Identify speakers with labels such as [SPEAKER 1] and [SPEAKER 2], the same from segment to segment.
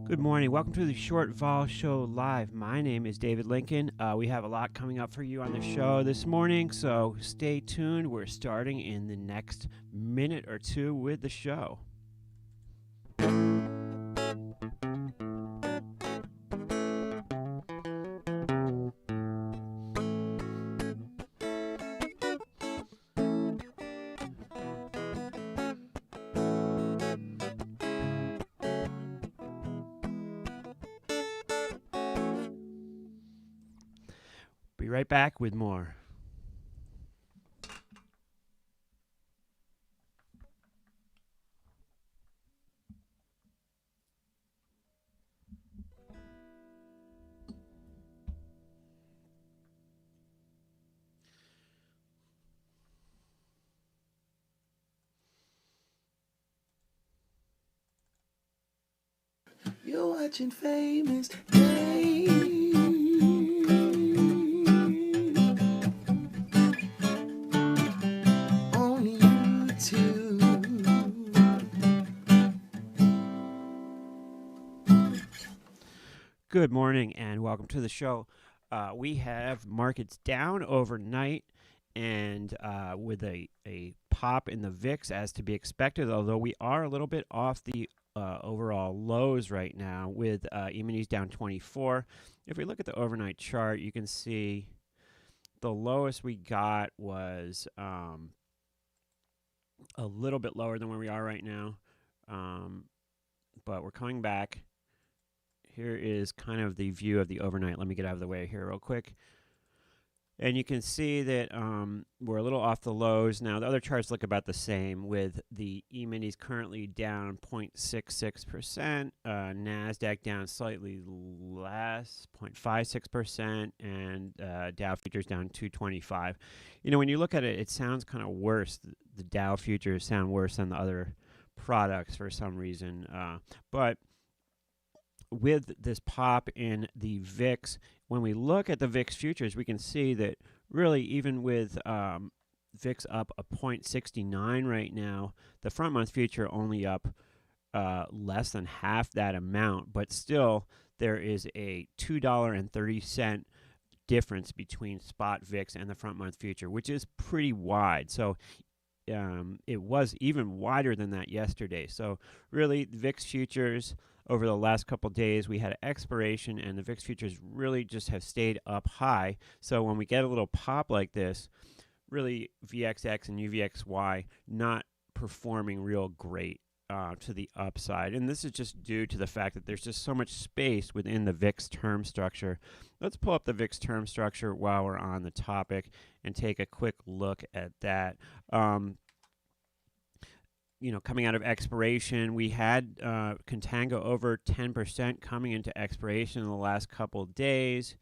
[SPEAKER 1] Good morning. Welcome to the Short Vol Show Live. My name is David Lincoln. We have a lot coming up for you on the show this morning, so stay tuned. We're starting in the next minute or two with the show. Be right back with more.
[SPEAKER 2] You're watching Famous Dave on YouTube.
[SPEAKER 1] Good morning and welcome to the show. We have markets down overnight and with a pop in the VIX as to be expected, although we are a little bit off the overall lows right now with E-minis down 24. If we look at the overnight chart, you can see the lowest we got was a little bit lower than where we are right now, but we're coming back. Here is kind of the view of the overnight. Let me get out of the way here real quick. And you can see that we're a little off the lows. Now, the other charts look about the same, with the E-minis currently down 0.66%, NASDAQ down slightly less, 0.56%, and Dow futures down 225. You know, when you look at it, it sounds kind of worse. The Dow futures sound worse than the other products for some reason. But with this pop in the VIX, when we look at the VIX futures, we can see that really even with VIX up a 0.69 right now, the front month future only up less than half that amount, but still there is a $2.30 difference between spot VIX and the front month future, which is pretty wide. So it was even wider than that yesterday. So really, the VIX futures over the last couple of days, we had an expiration, and the VIX futures really just have stayed up high. So when we get a little pop like this, really VXX and UVXY not performing real great to the upside. And this is just due to the fact that there's just so much space within the VIX term structure. Let's pull up the VIX term structure while we're on the topic and take a quick look at that. You know, coming out of expiration, we had contango over 10% coming into expiration in the last couple of days.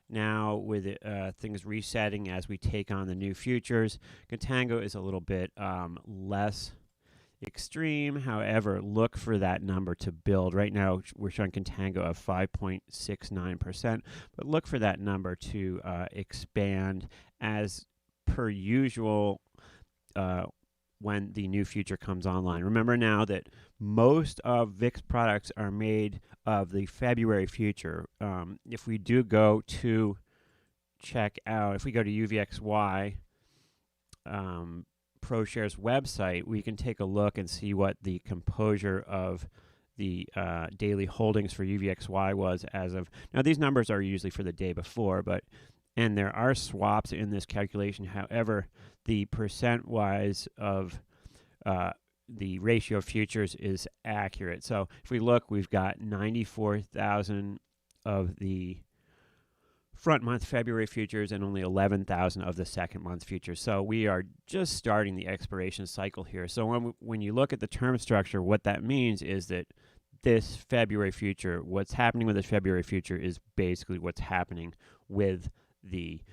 [SPEAKER 1] Now, with things resetting as we take on the new futures, contango is a little bit less extreme. However, look for that number to build. Right now, we're showing contango of 5.69%, but look for that number to expand as per usual when the new future comes online. Remember now that most of VIX products are made of the February future. If we do go to check out, if we go to UVXY ProShares website, we can take a look and see what the composure of the daily holdings for UVXY was as of now. These numbers are usually for the day before, and there are swaps in this calculation. However, the percent-wise of the ratio of futures is accurate. So if we look, we've got 94,000 of the front month February futures and only 11,000 of the second month futures. So we are just starting the expiration cycle here. So when you look at the term structure, what that means is that this February future, what's happening with this February future is basically what's happening with the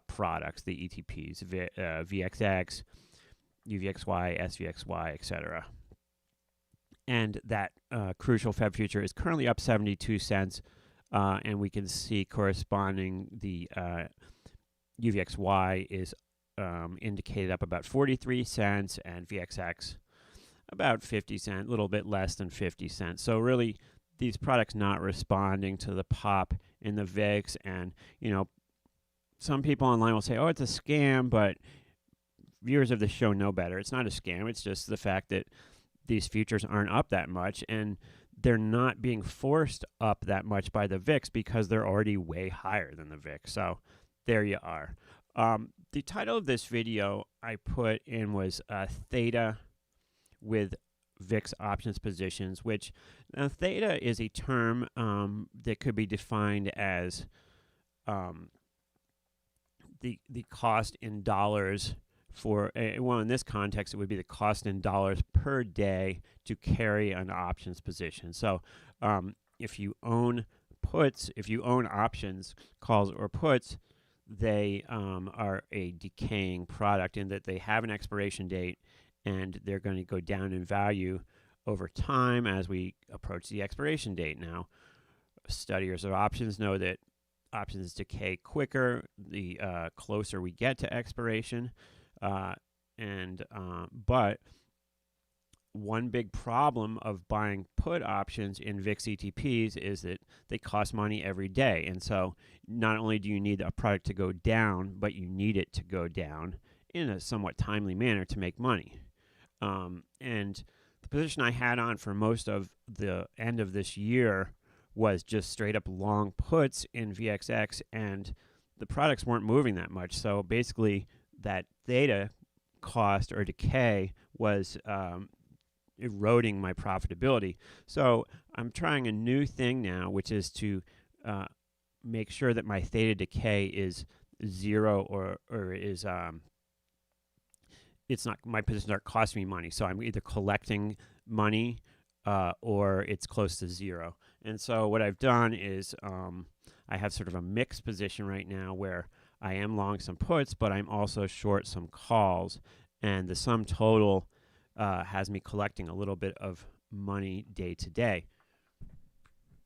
[SPEAKER 1] products, the ETPs, VXX, UVXY, SVXY, etc. And that crucial Feb future is currently up 72 cents, and we can see corresponding the UVXY is indicated up about 43 cents, and VXX about 50 cents, a little bit less than 50 cents. So really, these products not responding to the pop in the VIX. And, some people online will say, oh, it's a scam, but viewers of the show know better. It's not a scam. It's just the fact that these futures aren't up that much, and they're not being forced up that much by the VIX because they're already way higher than the VIX. So there you are. The title of this video I put in was Theta with Vix Options positions, which theta is a term that could be defined as the cost in dollars for, well, in this context, it would be the cost in dollars per day to carry an options position. So if you own puts, if you own options, calls, or puts, they are a decaying product in that they have an expiration date and they're going to go down in value over time as we approach the expiration date. Now, studiers of options know that options decay quicker the closer we get to expiration. But one big problem of buying put options in VIX ETPs is that they cost money every day. And so not only do you need a product to go down, but you need it to go down in a somewhat timely manner to make money. And the position I had on for most of the end of this year was just straight up long puts in VXX, and the products weren't moving that much. So basically, that theta cost or decay was eroding my profitability. So I'm trying a new thing now, which is to make sure that my theta decay is zero or is it's not, my positions aren't costing me money. So I'm either collecting money or it's close to zero. And so what I've done is I have sort of a mixed position right now where I am long some puts, but I'm also short some calls. And the sum total has me collecting a little bit of money day to day.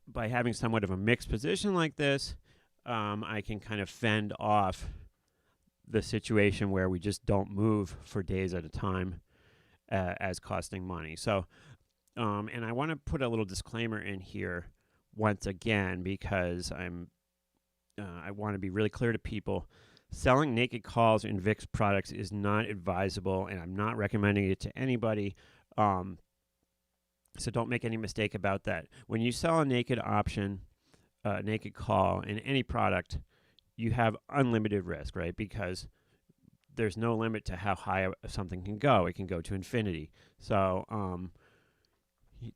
[SPEAKER 1] By having somewhat of a mixed position like this, I can kind of fend off the situation where we just don't move for days at a time as costing money. So, and I want to put a little disclaimer in here once again because I want to be really clear to people. Selling naked calls in VIX products is not advisable, and I'm not recommending it to anybody. So don't make any mistake about that. When you sell a naked option, naked call in any product, you have unlimited risk, right? Because there's no limit to how high something can go. It can go to infinity. So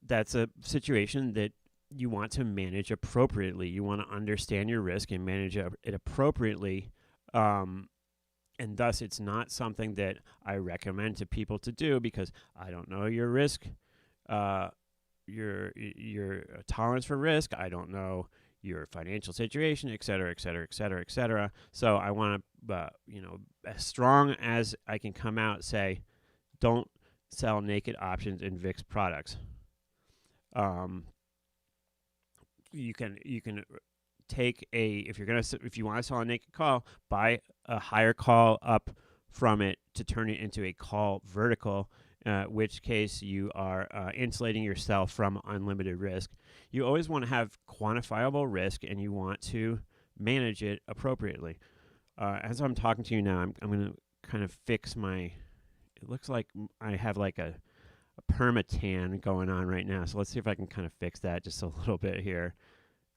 [SPEAKER 1] that's a situation that you want to manage appropriately. You want to understand your risk and manage it appropriately. And thus, it's not something that I recommend to people to do because I don't know your risk, your tolerance for risk. I don't know your financial situation, et cetera, et cetera, et cetera, et cetera. So I want to, as strong as I can come out, say, don't sell naked options in VIX products. You can take if you want to sell a naked call, buy a higher call up from it to turn it into a call vertical, which case you are insulating yourself from unlimited risk. You always want to have quantifiable risk, and you want to manage it appropriately. As I'm talking to you now, I'm going to kind of fix my. It looks like I have like a permatan going on right now. So let's see if I can kind of fix that just a little bit here.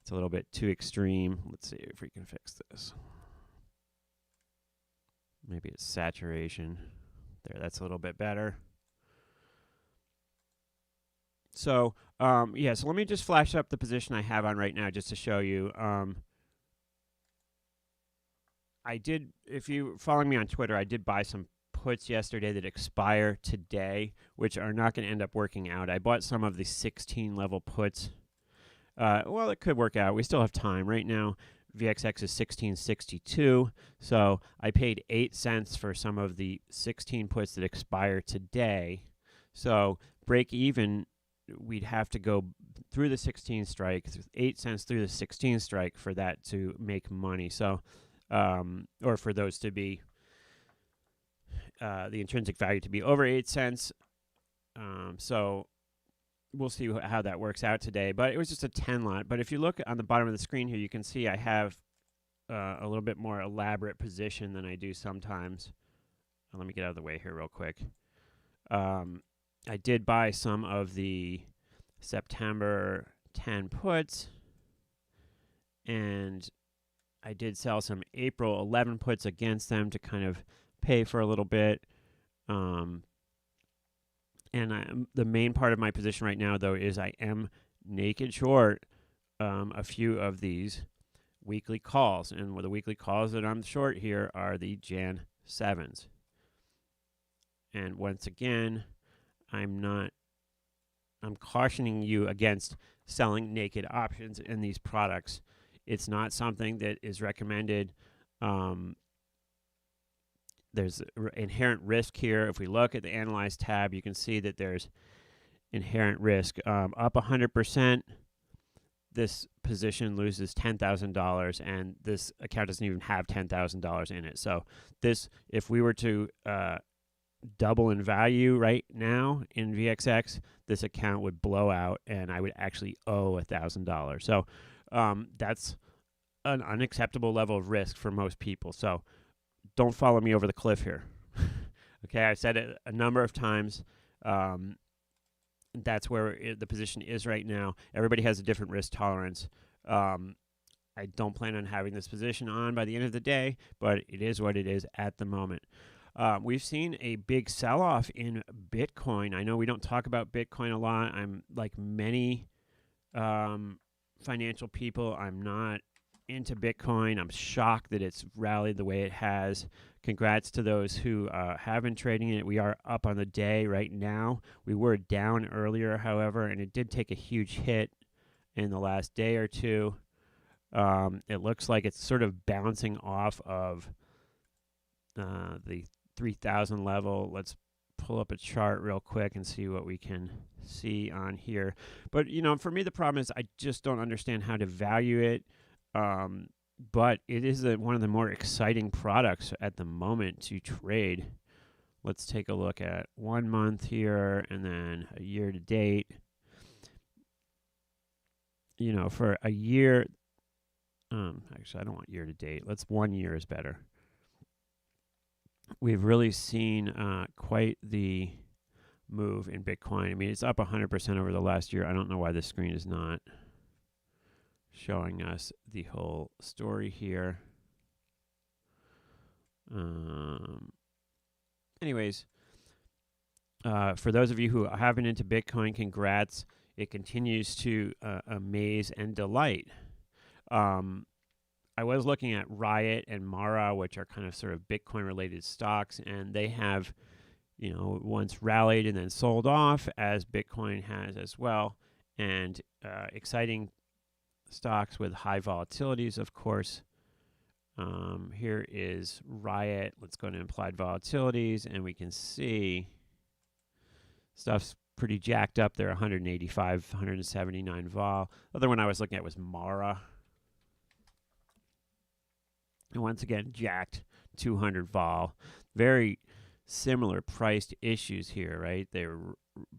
[SPEAKER 1] It's a little bit too extreme. Let's see if we can fix this. Maybe it's saturation. There, that's a little bit better. So, so let me just flash up the position I have on right now just to show you. If you following me on Twitter, I did buy some puts yesterday that expire today, which are not going to end up working out. I bought some of the 16 level puts. Well, it could work out. We still have time. Right now, VXX is 1662, so I paid 8 cents for some of the 16 puts that expire today. So break even, we'd have to go through the 16 strike, 8 cents through the 16 strike for that to make money. So, or for those to be, the intrinsic value to be over 8 cents. So we'll see how that works out today. But it was just a 10 lot. But if you look on the bottom of the screen here, you can see I have a little bit more elaborate position than I do sometimes. Let me get out of the way here real quick. I did buy some of the September 10 puts, and I did sell some April 11 puts against them to kind of pay for a little bit. And the main part of my position right now, though, is I am naked short a few of these weekly calls. And the weekly calls that I'm short here are the Jan 7s. And once again, I'm cautioning you against selling naked options in these products. It's not something that is recommended. There's inherent risk here. If we look at the Analyze tab, you can see that there's inherent risk. Up 100%, this position loses $10,000, and this account doesn't even have $10,000 in it. So this, if we were to double in value right now in VXX, this account would blow out, and I would actually owe $1,000. So that's an unacceptable level of risk for most people. So don't follow me over the cliff here. Okay, I've said it a number of times. That's where the position is right now. Everybody has a different risk tolerance. I don't plan on having this position on by the end of the day, but it is what it is at the moment. We've seen a big sell-off in Bitcoin. I know we don't talk about Bitcoin a lot. I'm like many financial people. I'm not into Bitcoin. I'm shocked that it's rallied the way it has. Congrats to those who have been trading it. We are up on the day right now. We were down earlier, however, and it did take a huge hit in the last day or two. It looks like it's sort of bouncing off of the 3,000 level. Let's pull up a chart real quick and see what we can see on here. But, for me, the problem is I just don't understand how to value it. But it is one of the more exciting products at the moment to trade. Let's take a look at 1 month here and then a year to date. For a year, actually, I don't want year to date. 1 year is better. We've really seen quite the move in Bitcoin. I mean, it's up 100% over the last year. I don't know why this screen is not showing us the whole story here. Anyways, for those of you who have been into Bitcoin, congrats. It continues to amaze and delight. I was looking at Riot and Mara, which are kind of sort of Bitcoin-related stocks, and they have, once rallied and then sold off, as Bitcoin has as well. And exciting stocks with high volatilities, of course. Here is Riot. Let's go to implied volatilities, and we can see stuff's pretty jacked up there, 185, 179 vol. The other one I was looking at was Mara. And once again, jacked 200 vol. Very similar priced issues here, right? They're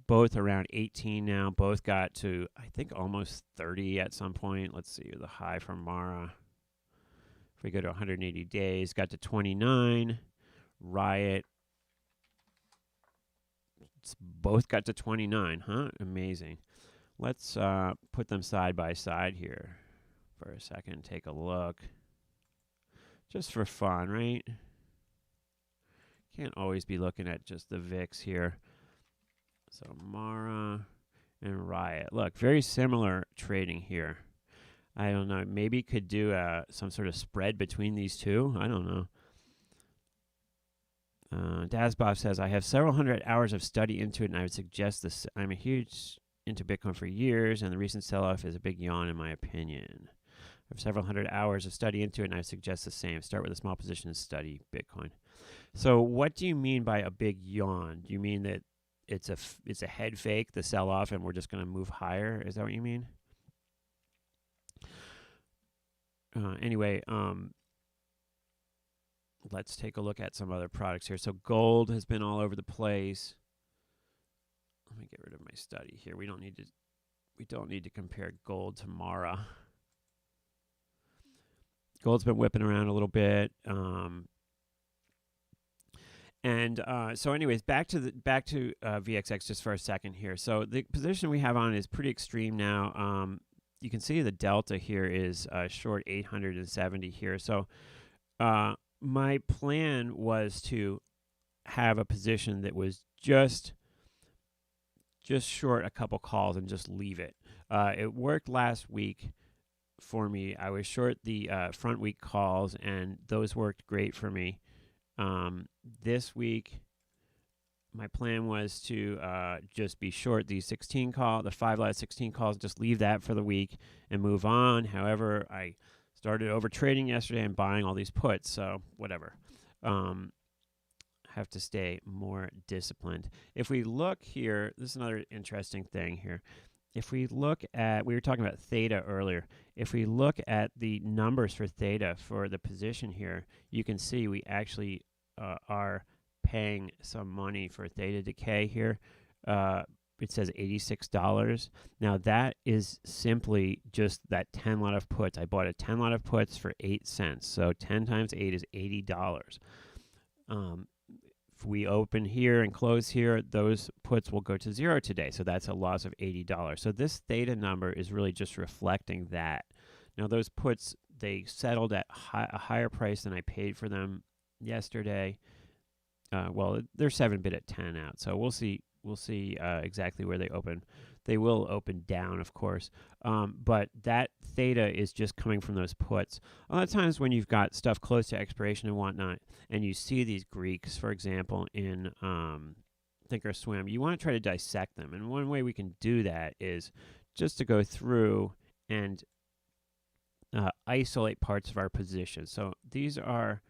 [SPEAKER 1] both around 18 now. Both got to, I think, almost 30 at some point. Let's see the high from Mara. If we go to 180 days, got to 29. Riot, both got to 29, huh? Amazing. Let's put them side by side here for a second. Take a look. Just for fun, right? Can't always be looking at just the VIX here. So Mara and Riot. Look, very similar trading here. I don't know. Maybe could do some sort of spread between these two. I don't know. Dazbob says, I have several hundred hours of study into it, and I would suggest this. I'm a huge into Bitcoin for years, and the recent sell-off is a big yawn in my opinion. I have several hundred hours of study into it, and I would suggest the same. Start with a small position and study Bitcoin. So what do you mean by a big yawn? Do you mean that it's a head fake, the sell-off, and we're just going to move higher? Is that what you mean? Anyway, let's take a look at some other products here. So gold has been all over the place. let me get rid of my study here. We don't need to compare gold to Mara. Gold's been whipping around a little bit. So anyways, back to VXX just for a second here. So the position we have on is pretty extreme now. You can see the delta here is short 870 here. So my plan was to have a position that was just short a couple calls and just leave it. It worked last week for me. I was short the front week calls, and those worked great for me. This week, my plan was to just be short these the 5 last 16 calls, just leave that for the week and move on. However, I started over trading yesterday and buying all these puts, so whatever. Have to stay more disciplined. If we look here, this is another interesting thing here. If we look at, we were talking about theta earlier. If we look at the numbers for theta for the position here, you can see we actually are paying some money for theta decay here. It says $86. Now that is simply just that 10 lot of puts. I bought a 10 lot of puts for 8 cents. So 10 times 8 is $80. If we open here and close here, those puts will go to zero today. So that's a loss of $80. So this theta number is really just reflecting that. Now those puts, they settled at a higher price than I paid for them yesterday. Well, they're 7 bid at 10 out. So we'll see exactly where they open. They will open down, of course. But that theta is just coming from those puts. A lot of times when you've got stuff close to expiration and whatnot, and you see these Greeks, for example, in Thinkorswim, you want to try to dissect them. And one way we can do that is just to go through and isolate parts of our position. So these are...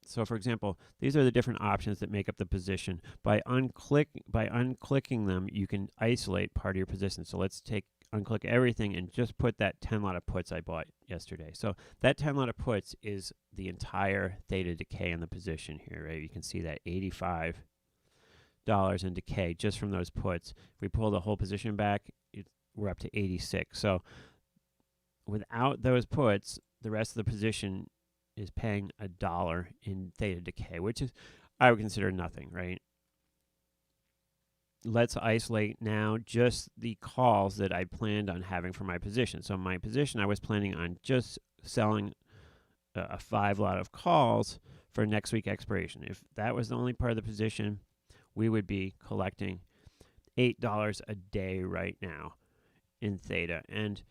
[SPEAKER 1] So, for example, these are the different options that make up the position. By unclicking them, you can isolate part of your position. So let's unclick everything and just put that 10 lot of puts I bought yesterday. So that 10 lot of puts is the entire theta decay in the position here, right? You can see that $85 in decay just from those puts. If we pull the whole position back, we're up to 86. So without those puts, the rest of the position is paying $1 in theta decay, which is, I would consider nothing, right? Let's isolate now just the calls that I planned on having for my position. So my position, I was planning on just selling a 5 lot of calls for next week expiration. If that was the only part of the position, we would be collecting $8 a day right now in theta. And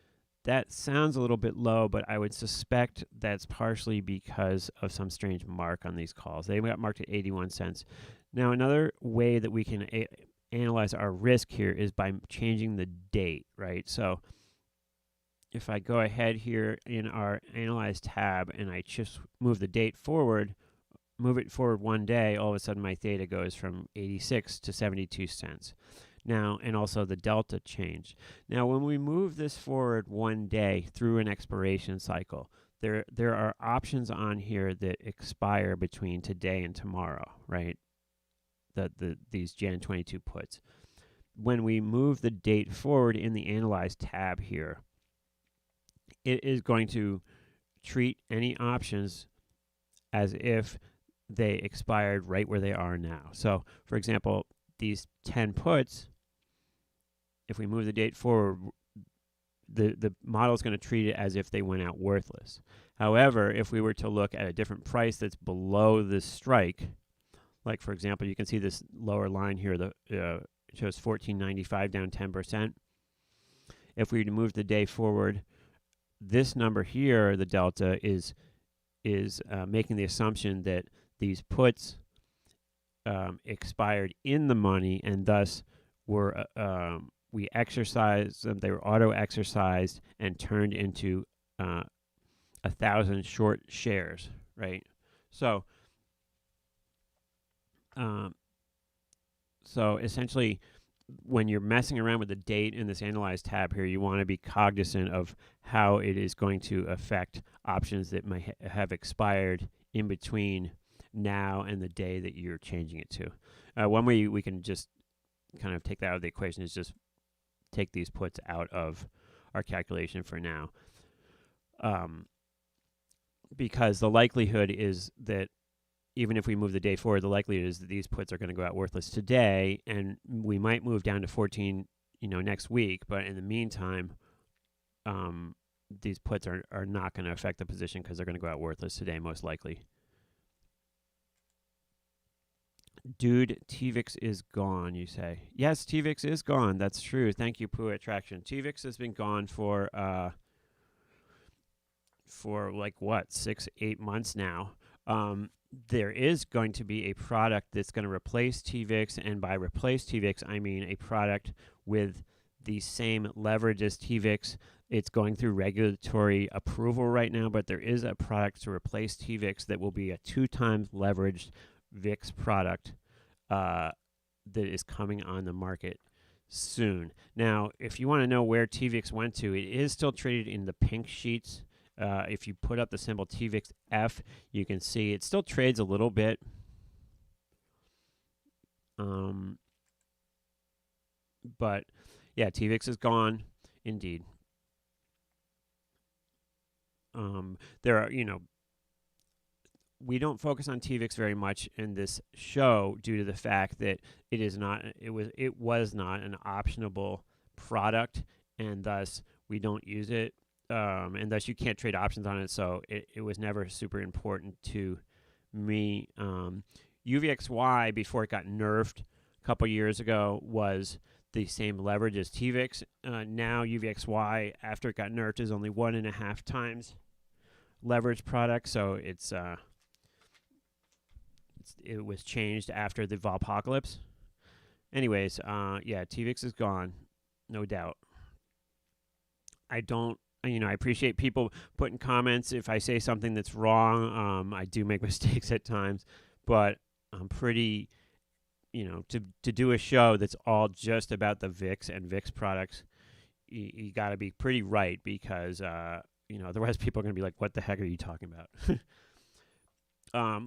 [SPEAKER 1] that sounds a little bit low, but I would suspect that's partially because of some strange mark on these calls. They got marked at 81 cents. Now, another way that we can analyze our risk here is by changing the date, right? So if I go ahead here in our Analyze tab and I just move the date forward, move it forward one day, all of a sudden my theta goes from 86 to 72 cents. Now, and also the delta change. Now, when we move this forward one day through an expiration cycle, there are options on here that expire between today and tomorrow, right? These Jan 22 puts. When we move the date forward in the Analyze tab here, it is going to treat any options as if they expired right where they are now. So, for example, these 10 puts, if we move the date forward, the model is going to treat it as if they went out worthless. However, if we were to look at a different price that's below this strike, like for example, you can see this lower line here, it shows $14.95 down 10%. If we were to move the day forward, this number here, the delta, is making the assumption that these puts expired in the money and thus were we exercised them. They were auto-exercised and turned into 1,000 short shares, right? So, so essentially, when you're messing around with the date in this Analyze tab here, you want to be cognizant of how it is going to affect options that might have expired in between now and the day that you're changing it to. One way we can just kind of take that out of the equation is just take these puts out of our calculation for now. Because the likelihood is that even if we move the day forward, the likelihood is that these puts are going to go out worthless today, and we might move down to 14, next week. But in the meantime, these puts are not going to affect the position because they're going to go out worthless today, most likely. Dude, TVIX is gone, you say. Yes, TVIX is gone. That's true. Thank you, Poo Attraction. TVIX has been gone for like what, 6-8 months now. There is going to be a product that's going to replace TVIX, and by replace TVIX, I mean a product with the same leverage as TVIX. It's going through regulatory approval right now, but there is a product to replace TVIX that will be a 2x leveraged VIX product that is coming on the market soon. Now, if you want to know where TVIX went to, it is still traded in the pink sheets. If you put up the symbol TVIXF, you can see it still trades a little bit. But yeah, TVIX is gone, indeed. There are, we don't focus on TVIX very much in this show due to the fact that it was not an optionable product, and thus we don't use it. And thus you can't trade options on it, so it was never super important to me. UVXY, before it got nerfed a couple years ago, was the same leverage as TVIX. Now UVXY, after it got nerfed, is only 1.5 times leverage product, so it was changed after the Volpocalypse. Anyways, yeah, TVIX is gone, no doubt. I appreciate people putting comments. If I say something that's wrong, I do make mistakes at times, but I'm pretty, to do a show that's all just about the VIX and VIX products, you got to be pretty right, because, otherwise people are going to be like, what the heck are you talking about?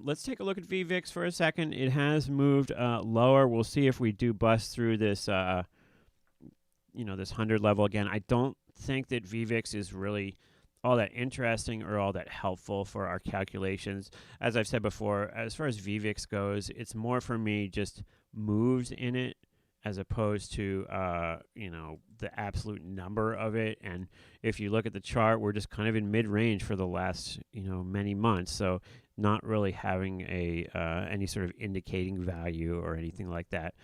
[SPEAKER 1] Let's take a look at VVIX for a second. It has moved lower. We'll see if we do bust through this, this 100 level again. I don't think that VVIX is really all that interesting or all that helpful for our calculations. As I've said before, as far as VVIX goes, it's more for me just moves in it as opposed to, the absolute number of it. And if you look at the chart, we're just kind of in mid-range for the last, many months. So not really having any sort of indicating value or anything like that.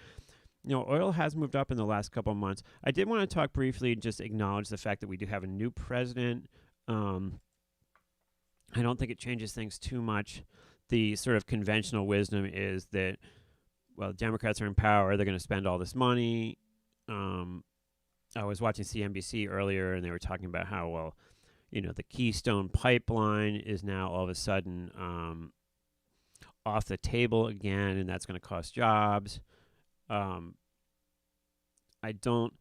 [SPEAKER 1] Oil has moved up in the last couple of months. I did want to talk briefly and just acknowledge the fact that we do have a new president. I don't think it changes things too much. The sort of conventional wisdom is that, well, Democrats are in power. They're going to spend all this money. I was watching CNBC earlier, and they were talking about how, well, the Keystone Pipeline is now all of a sudden off the table again, and that's going to cost jobs. I don't,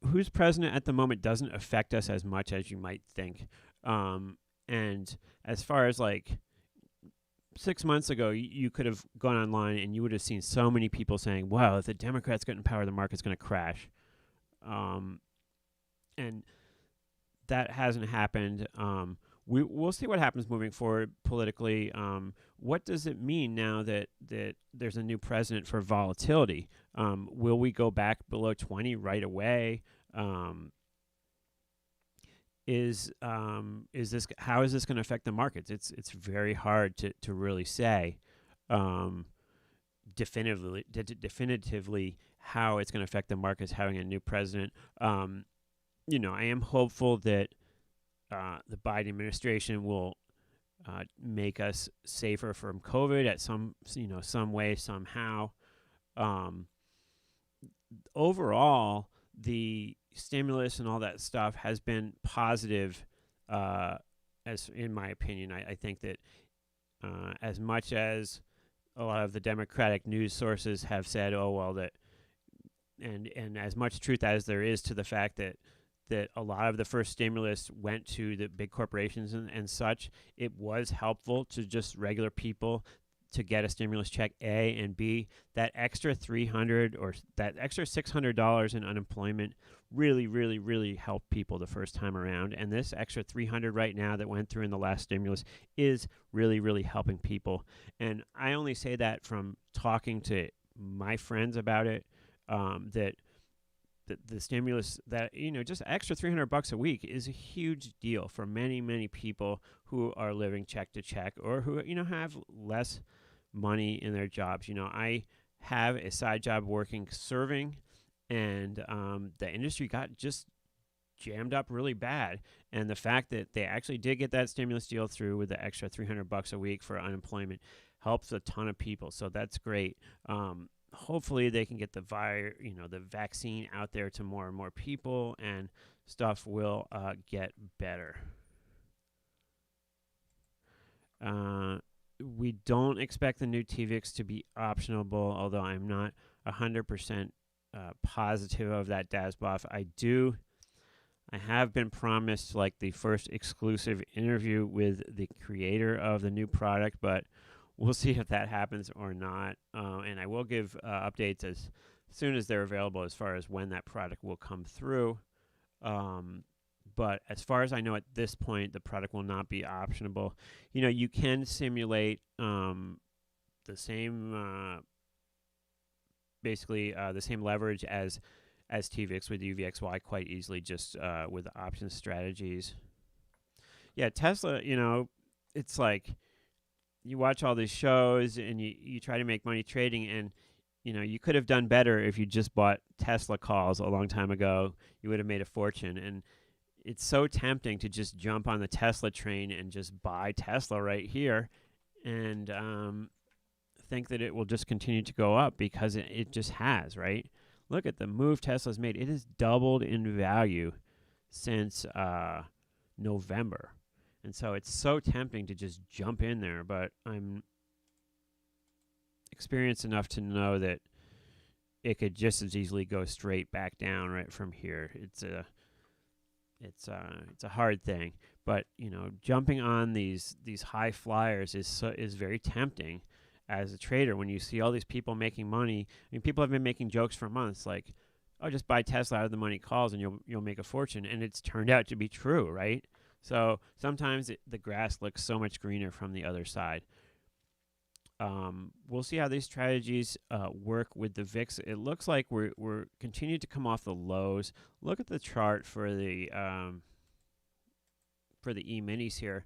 [SPEAKER 1] who's president at the moment doesn't affect us as much as you might think. And as far as like 6 months ago, you could have gone online and you would have seen so many people saying, wow, if the Democrats get in power, the market's going to crash. And that hasn't happened. We'll see what happens moving forward politically. What does it mean now that there's a new president for volatility? Will we go back below 20 right away? How is this going to affect the markets? It's very hard to really say definitively how it's going to affect the markets having a new president. I am hopeful that the Biden administration will make us safer from COVID at some way, somehow. Overall, the stimulus and all that stuff has been positive, as in my opinion. I think that as much as a lot of the Democratic news sources have said, oh, well, that, and as much truth as there is to the fact that that a lot of the first stimulus went to the big corporations and such. It was helpful to just regular people to get a stimulus check, A, and B, that extra $300 or that extra $600 in unemployment really, really, really helped people the first time around. And this extra $300 right now that went through in the last stimulus is really, really helping people. And I only say that from talking to my friends about it, that the stimulus, that just extra $300 a week is a huge deal for many, many people who are living check to check, or who have less money in their jobs. I have a side job working serving, and the industry got just jammed up really bad. And the fact that they actually did get that stimulus deal through with the extra $300 a week for unemployment helps a ton of people. So that's great. Hopefully they can get the the vaccine out there to more and more people, and stuff will get better. We don't expect the new TVIX to be optionable, although I'm not 100% positive of that, Dasboff. I have been promised like the first exclusive interview with the creator of the new product, but we'll see if that happens or not. And I will give updates as soon as they're available as far as when that product will come through. But as far as I know at this point, the product will not be optionable. You can simulate the same, basically the same leverage as TVIX with UVXY quite easily, just with the option strategies. Yeah, Tesla, it's like you watch all these shows and you try to make money trading, and you could have done better if you just bought Tesla calls a long time ago. You would have made a fortune. And it's so tempting to just jump on the Tesla train and just buy Tesla right here, and think that it will just continue to go up, because it just has, right? Look at the move Tesla's made. It has doubled in value since November. And so it's so tempting to just jump in there, but I'm experienced enough to know that it could just as easily go straight back down right from here. It's a hard thing, but jumping on these high flyers is very tempting as a trader. When you see all these people making money, people have been making jokes for months, like, "Oh, just buy Tesla out of the money calls and you'll make a fortune," and it's turned out to be true, right? So sometimes the grass looks so much greener from the other side. We'll see how these strategies work with the VIX. It looks like we're continuing to come off the lows. Look at the chart for the E-minis here.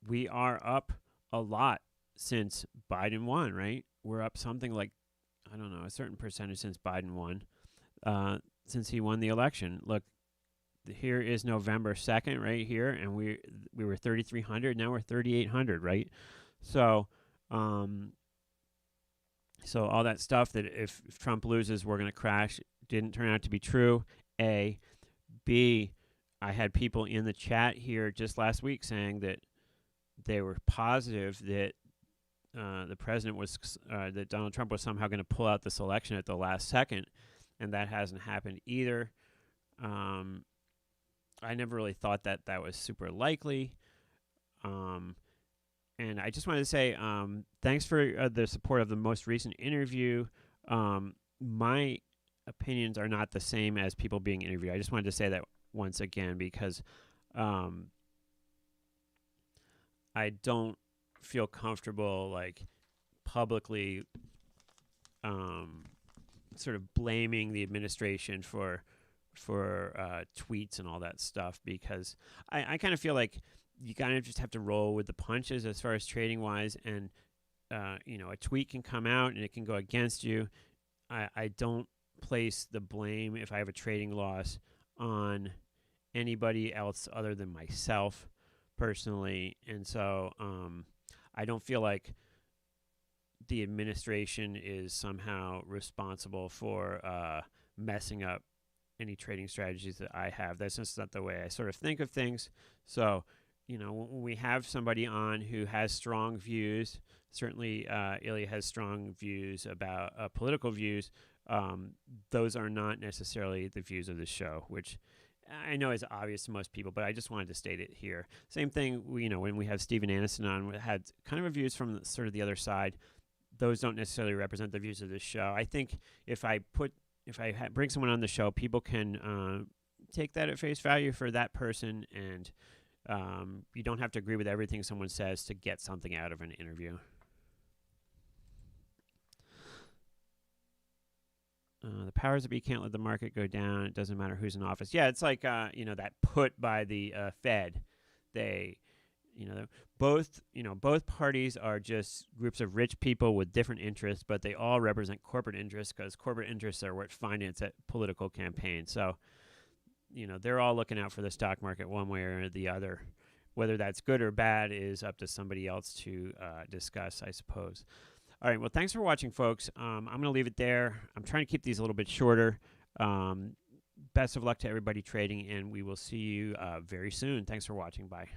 [SPEAKER 1] We are up a lot since Biden won, right? We're up something like, I don't know, a certain percentage since Biden won, since he won the election. Look, here is November 2nd right here, and we were 3,300. Now we're 3,800, right? So, so all that stuff that if Trump loses, we're going to crash, didn't turn out to be true. A. B. I had people in the chat here just last week saying that they were positive that the president was, that Donald Trump was somehow going to pull out this election at the last second, and that hasn't happened either. I never really thought that was super likely. And I just wanted to say thanks for the support of the most recent interview. My opinions are not the same as people being interviewed. I just wanted to say that once again, because I don't feel comfortable like publicly sort of blaming the administration for tweets and all that stuff, because I kind of feel like you kind of just have to roll with the punches as far as trading wise, and a tweet can come out and it can go against you. I don't place the blame if I have a trading loss on anybody else other than myself personally, and so I don't feel like the administration is somehow responsible for messing up any trading strategies that I have. That's just not the way I sort of think of things. So, when we have somebody on who has strong views, certainly Ilya has strong views about political views, those are not necessarily the views of the show, which I know is obvious to most people, but I just wanted to state it here. Same thing, when we have Stephen Anderson on, we had kind of reviews from sort of the other side. Those don't necessarily represent the views of this show. I think if I bring someone on the show, people can take that at face value for that person, and you don't have to agree with everything someone says to get something out of an interview. The powers that be can't let the market go down. It doesn't matter who's in office. Yeah, it's like that put by the Fed. They, both parties are just groups of rich people with different interests, but they all represent corporate interests because corporate interests are what finance political campaigns. So, they're all looking out for the stock market one way or the other. Whether that's good or bad is up to somebody else to discuss, I suppose. All right, well, thanks for watching, folks. I'm going to leave it there. I'm trying to keep these a little bit shorter. Best of luck to everybody trading, and we will see you very soon. Thanks for watching. Bye.